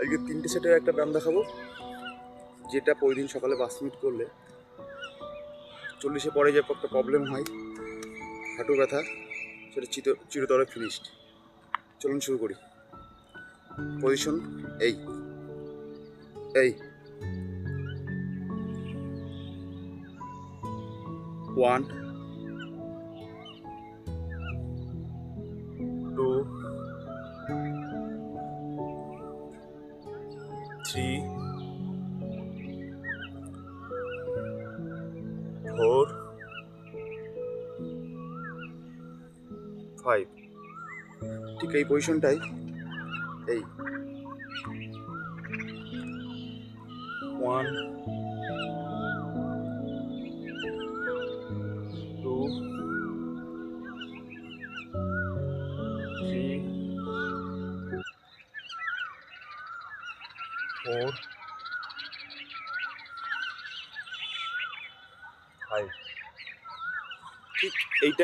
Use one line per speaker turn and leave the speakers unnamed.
আজকে 3টে সেটের একটা ব্যায়াম দেখাবো, যেটা প্রতিদিন সকালে 5 মিনিট করলে 40-এ পরে যে একটা প্রবলেম হয় হাঁটু ব্যথা, সেটা চিরতরে ফিনিশড। চলুন শুরু করি। পজিশন এই এই 1 2 3 4 5। ঠিক এই পজিশনটাই এই 1 2 3 4 5। ঠিক এইটা